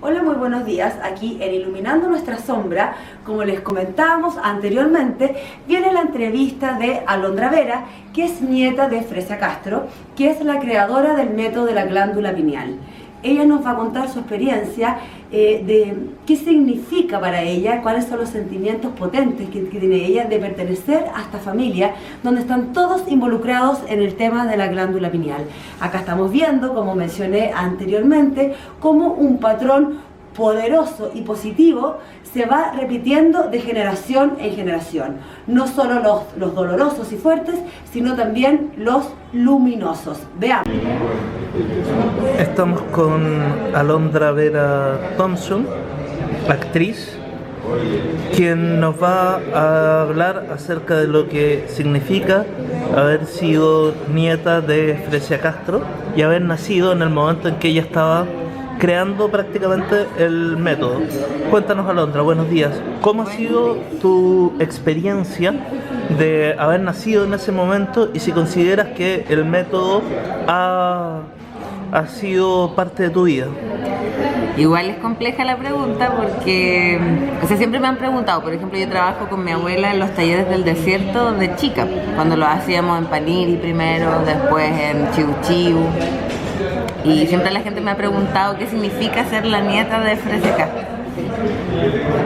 Hola, muy buenos días. Aquí en Iluminando Nuestra Sombra, como les comentábamos anteriormente, viene la entrevista de Alondra Vera, que es nieta de Fresia Castro, que es la creadora del método de la glándula pineal. Ella nos va a contar su experiencia de qué significa para ella, cuáles son los sentimientos potentes que tiene ella de pertenecer a esta familia, donde están todos involucrados en el tema de la glándula pineal. Acá estamos viendo, como mencioné anteriormente, cómo un patrón poderoso y positivo se va repitiendo de generación en generación. No solo los dolorosos y fuertes, sino también los luminosos. Veamos. Estamos con Alondra Vera Thompson, actriz, quien nos va a hablar acerca de lo que significa haber sido nieta de Fresia Castro y haber nacido en el momento en que ella estaba creando prácticamente el método. Cuéntanos, Alondra, buenos días. ¿Cómo ha sido tu experiencia de haber nacido en ese momento y si consideras que el método ha sido parte de tu vida? Igual es compleja la pregunta porque, siempre me han preguntado. Por ejemplo, yo trabajo con mi abuela en los talleres del desierto de chica, cuando lo hacíamos en Paniri primero, después en Chiu Chiu. Y siempre la gente me ha preguntado qué significa ser la nieta de Fresia Castro.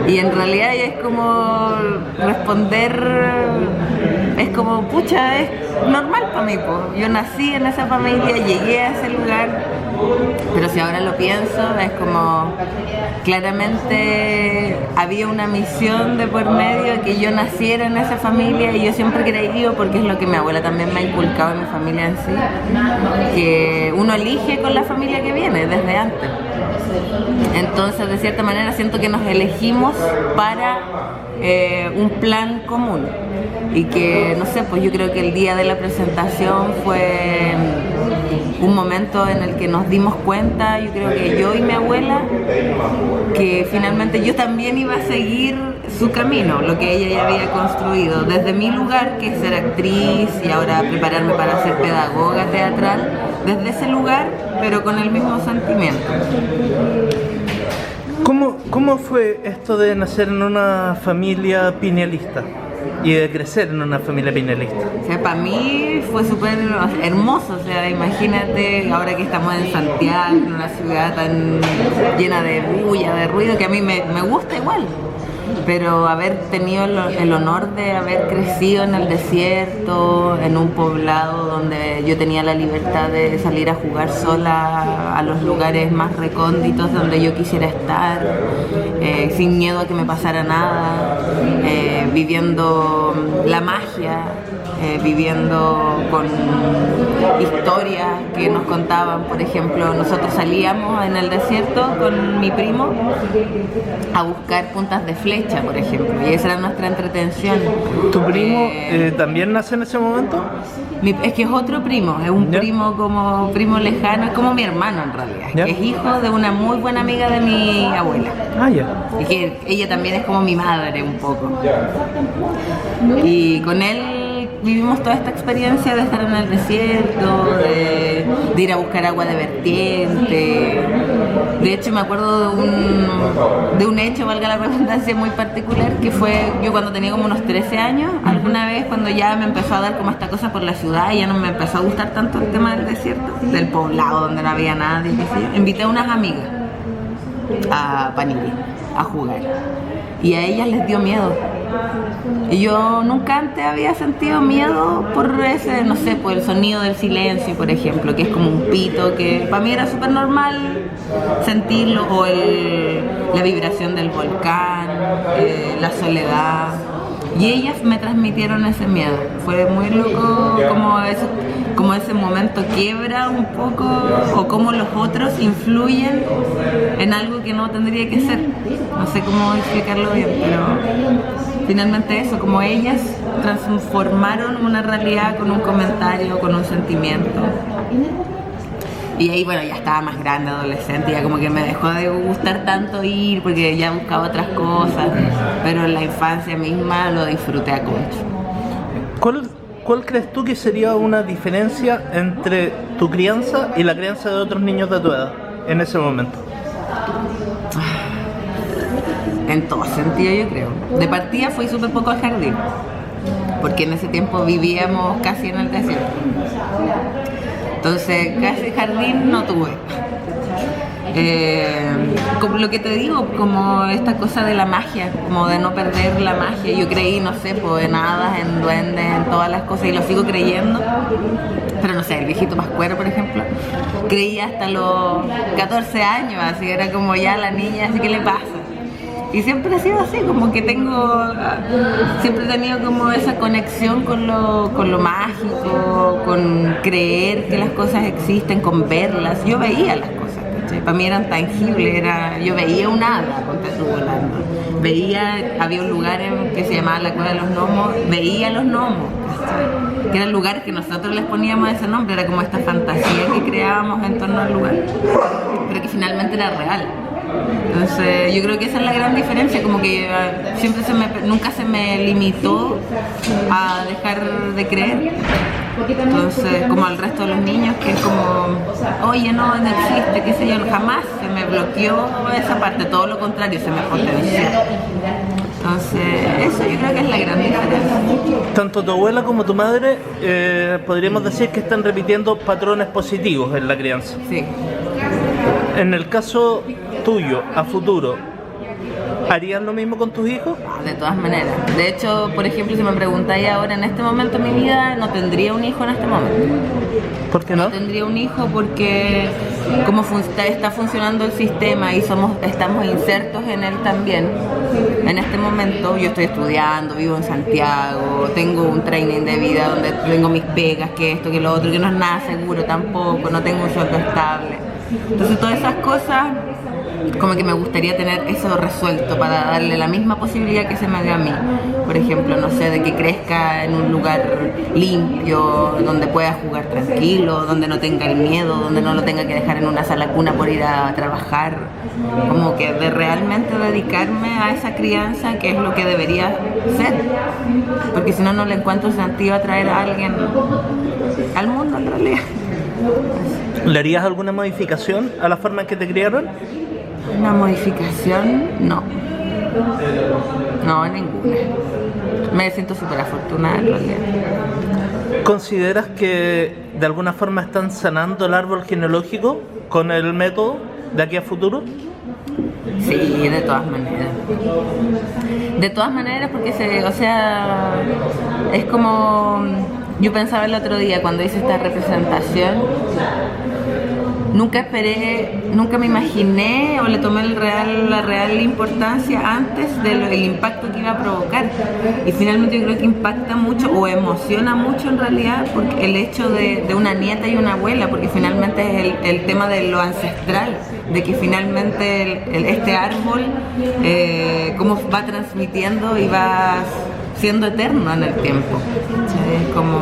Y en realidad es como responder, es como, pucha, es normal para mí, po. Yo nací en esa familia, llegué a ese lugar, pero si ahora lo pienso, es como, claramente había una misión de por medio que yo naciera en esa familia y yo siempre he creído, porque es lo que mi abuela también me ha inculcado en mi familia en sí, que uno elige con la familia que viene desde antes. Entonces, de cierta manera, siento que nos elegimos para un plan común y que, no sé, pues yo creo que el día de la presentación fue un momento en el que nos dimos cuenta, yo creo que yo y mi abuela, que finalmente yo también iba a seguir su camino, lo que ella ya había construido, desde mi lugar, que es ser actriz y ahora prepararme para ser pedagoga teatral, desde ese lugar, pero con el mismo sentimiento. ¿Cómo fue esto de nacer en una familia pinealista y de crecer en una familia pinealista? O sea, para mí fue súper hermoso, o sea, imagínate ahora que estamos en Santiago, en una ciudad tan llena de bulla, de ruido, que a mí me gusta igual. Pero haber tenido el honor de haber crecido en el desierto, en un poblado donde yo tenía la libertad de salir a jugar sola a los lugares más recónditos donde yo quisiera estar, sin miedo a que me pasara nada, viviendo la magia, viviendo con historias que nos contaban. Por ejemplo, nosotros salíamos en el desierto con mi primo a buscar puntas de flecha, por ejemplo, y esa era nuestra entretención. ¿Tu primo también nace en ese momento? Es que es otro primo, es un primo como primo lejano, es como mi hermano en realidad, ¿Ya? que es hijo de una muy buena amiga de mi abuela. Ah, ya. Y que ella también es como mi madre un poco. Y con él vivimos toda esta experiencia de estar en el desierto, de ir a buscar agua de vertiente. De hecho, me acuerdo de un hecho, valga la redundancia, muy particular, que fue yo cuando tenía como unos 13 años, alguna vez cuando ya me empezó a dar como esta cosa por la ciudad y ya no me empezó a gustar tanto el tema del desierto, del poblado donde no había nadie, qué sé yo, invité a unas amigas a Paniri a jugar y a ellas les dio miedo. Y yo nunca antes había sentido miedo por ese, no sé, por el sonido del silencio, por ejemplo, que es como un pito, que para mí era súper normal sentirlo, o la vibración del volcán, la soledad. Y ellas me transmitieron ese miedo. Fue muy loco como ese momento quiebra un poco, o cómo los otros influyen en algo que no tendría que ser. No sé cómo explicarlo bien, pero finalmente eso, como ellas transformaron una realidad con un comentario, con un sentimiento. Y ahí, bueno, ya estaba más grande, adolescente, ya como que me dejó de gustar tanto ir porque ya buscaba otras cosas, pero en la infancia misma lo disfruté a concho. ¿Cuál crees tú que sería una diferencia entre tu crianza y la crianza de otros niños de tu edad en ese momento? En todo sentido, yo creo. De partida fui súper poco al jardín, porque en ese tiempo vivíamos casi en el desierto. Entonces, casi jardín no tuve. Como lo que te digo, como esta cosa de la magia, como de no perder la magia. Yo creí, no sé, pues, en hadas, en duendes, en todas las cosas, y lo sigo creyendo. Pero no sé, el viejito Pascuero, por ejemplo, creía hasta los 14 años, así era como ya la niña, así que le pasa. Y siempre ha sido así, como que siempre he tenido como esa conexión con lo mágico, con creer que las cosas existen, con verlas. Yo veía las cosas, ¿cachai? Para mí eran tangibles, yo veía un hada, ponte tú volando. Había un lugar que se llamaba la Cueva de los Gnomos, veía los gnomos, ¿cachai? Que eran lugares que nosotros les poníamos ese nombre, era como esta fantasía que creábamos en torno al lugar, pero que finalmente era real. Entonces yo creo que esa es la gran diferencia, como que nunca se me limitó a dejar de creer. Entonces, como al resto de los niños, que es como, oye, no existe, qué sé yo, jamás se me bloqueó esa parte, todo lo contrario, se me potenció. Entonces, eso yo creo que es la gran diferencia. Tanto tu abuela como tu madre podríamos decir que están repitiendo patrones positivos en la crianza. Sí. En el caso tuyo, a futuro, ¿harías lo mismo con tus hijos? De todas maneras. De hecho, por ejemplo, si me preguntáis ahora, en este momento de mi vida, no tendría un hijo en este momento. ¿Por qué no? No tendría un hijo porque como está funcionando el sistema y estamos insertos en él también. En este momento yo estoy estudiando, vivo en Santiago, tengo un training de vida donde tengo mis pegas, que esto, que lo otro, que no es nada seguro tampoco, no tengo un sueldo estable. Entonces todas esas cosas, como que me gustaría tener eso resuelto para darle la misma posibilidad que se me da a mí. Por ejemplo, no sé, de que crezca en un lugar limpio, donde pueda jugar tranquilo, donde no tenga el miedo, donde no lo tenga que dejar en una sala cuna por ir a trabajar. Como que de realmente dedicarme a esa crianza, que es lo que debería ser. Porque si no, no le encuentro sentido a traer a alguien al mundo en realidad. ¿Le harías alguna modificación a la forma en que te criaron? Una modificación, no. No, ninguna. Me siento súper afortunada en realidad. ¿Consideras que de alguna forma están sanando el árbol genealógico con el método de aquí a futuro? Sí, de todas maneras. De todas maneras, porque es como... Yo pensaba el otro día cuando hice esta representación, nunca me imaginé o le tomé la real importancia antes del impacto que iba a provocar. Y finalmente yo creo que impacta mucho o emociona mucho en realidad porque el hecho de una nieta y una abuela, porque finalmente es el tema de lo ancestral, de que finalmente este árbol cómo va transmitiendo y va siendo eterno en el tiempo. ¿Sabes? Como